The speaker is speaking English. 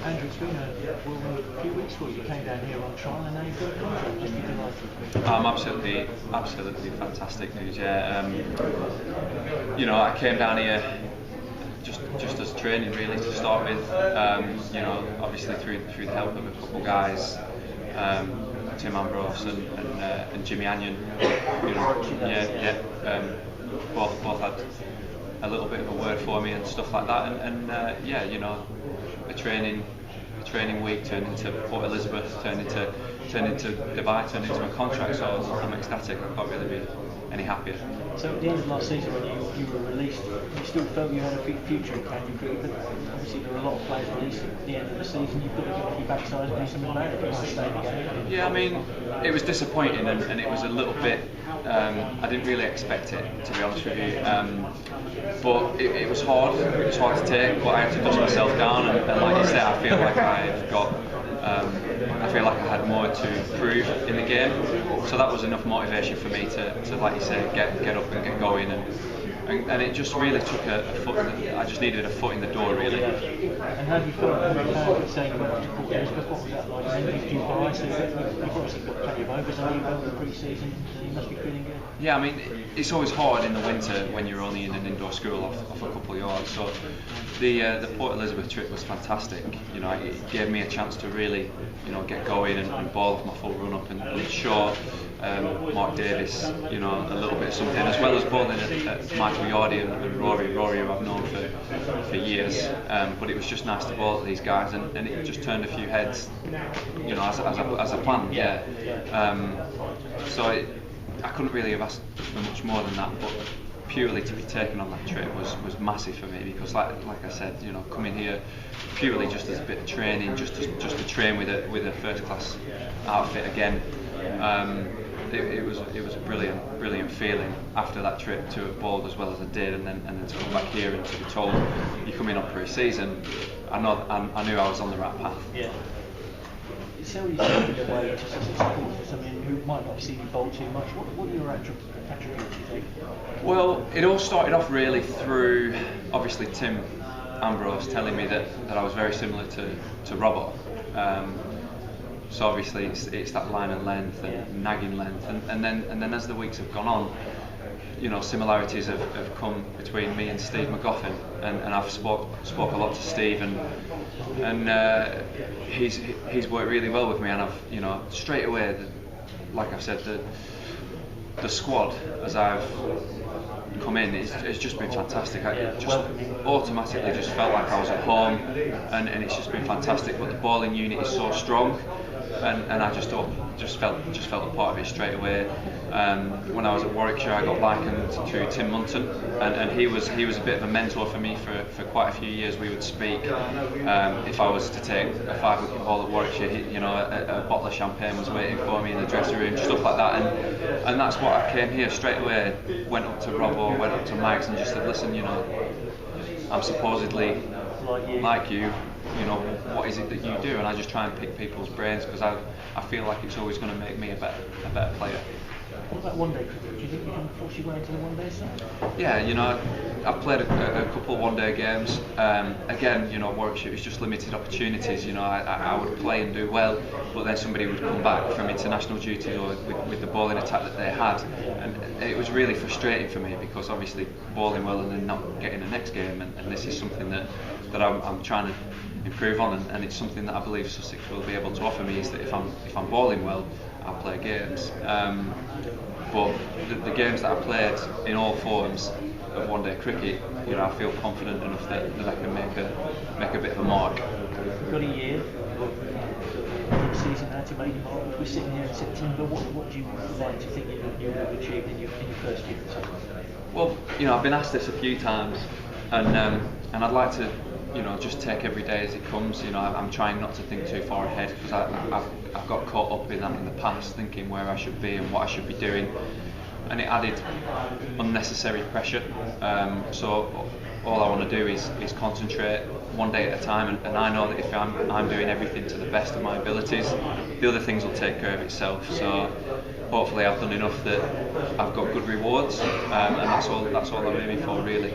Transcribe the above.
Andrew, it's been a few weeks ago you came down here on trial and now you've got a contract. Just be delighted. Absolutely fantastic news. Yeah, you know, I came down here just as training really to start with. You know, obviously through the help of a couple of guys, Tim Ambrose and Jimmy Anion. You know, both had a little bit of a word for me and stuff like that. And yeah, you know, a training week turned into Port Elizabeth, turned into Dubai, turned into a contract. So I'm ecstatic. I can't really be any happier. So at the end of last season, when you were released, you still felt you had a future in county cricket, but obviously there are a lot of players released at the end of the season. You've got to get off your backside and do something about it if you want to stay in the game. Yeah, I mean, it was disappointing and it was a little bit. I didn't really expect it, to be honest with you. But it was hard. It was hard to take, but I had to dust myself down. And like you said, I feel like I've got. I feel like I had more to prove in the game, so that was enough motivation for me to like you say, get up and get going, and it just really took a foot. I just needed a foot in the door, really. And how do you feel saying you went to Port Elizabeth? What was that like? And you've Dubai, so you've obviously got plenty of overs under your belt in the pre-season, so you must be feeling good. Yeah, I mean, it's always hard in the winter when you're only in an indoor school off a couple of yards. So the Port Elizabeth trip was fantastic. You know, it gave me a chance to really, you know, get going and ball off my full run up and show Mark Davis, you know, a little bit of something, as well as bowling at Michael Yardy and Rory, who I've known for years. But it was just nice to bowl at these guys, and it just turned a few heads, you know, as I planned. Yeah. So I couldn't really have asked for much more than that, but purely to be taken on that trip was massive for me, because like I said, you know, coming here purely just as a bit of training, just to train with a first class outfit again. It was a brilliant feeling after that trip to have bowled as well as I did, and then to come back here and to be told you're coming up pre-season. I knew I was on the right path. Yeah. So you said in a way to Sussex supporters, I mean, who might not have seen you bowl too much. What are your attributes, do you think? Well, it all started off really through obviously Tim Ambrose telling me that I was very similar to Robbo. So obviously it's that line and length and nagging length, and then as the weeks have gone on, you know, similarities have come between me and Steve McGoffin, and I've spoke a lot to Steve, and he's worked really well with me, and I've, you know, straight away, like I've said, the squad as I've come in, it's just been fantastic. I just automatically just felt like I was at home, and it's just been fantastic. But the bowling unit is so strong, and I just felt a part of it straight away. When I was at Warwickshire, I got likened to Tim Munton, and he was a bit of a mentor for me for quite a few years. We would speak. If I was to take a 5-wicket ball at Warwickshire, you know, a bottle of champagne was waiting for me in the dressing room, stuff like that, and that's what I came here straight away. Went up to Robbo, went up to Mags, and just said, listen, you know, I'm supposedly like you. You know, what is it that you do? And I just try and pick people's brains, because I feel like it's always going to make me a better player. What about one-day cricket? Do you think you can force your way into the one-day side? Yeah, you know, I've played a couple of one-day games. Again, you know, Warwickshire is just limited opportunities. You know, I would play and do well, but then somebody would come back from international duty or with the bowling attack that they had, and it was really frustrating for me, because obviously bowling well and then not getting the next game, and this is something that I'm trying to improve on, and it's something that I believe Sussex will be able to offer me, is that if I'm bowling well, I'll play games. But the games that I played in all forms of one-day cricket, you know, I feel confident enough that I can make a bit of a mark. We've got a year of season now to make a mark. We're sitting here in September. What do you like to think you would have achieved in your first year? Well, you know, I've been asked this a few times, and I'd like to, you know, just take every day as it comes. You know, I'm trying not to think too far ahead, because I've got caught up in that in the past, thinking where I should be and what I should be doing, and it added unnecessary pressure. So all I want to do is concentrate one day at a time, and I know that if I'm doing everything to the best of my abilities, the other things will take care of itself. So hopefully I've done enough that I've got good rewards, and that's all I'm aiming for, really.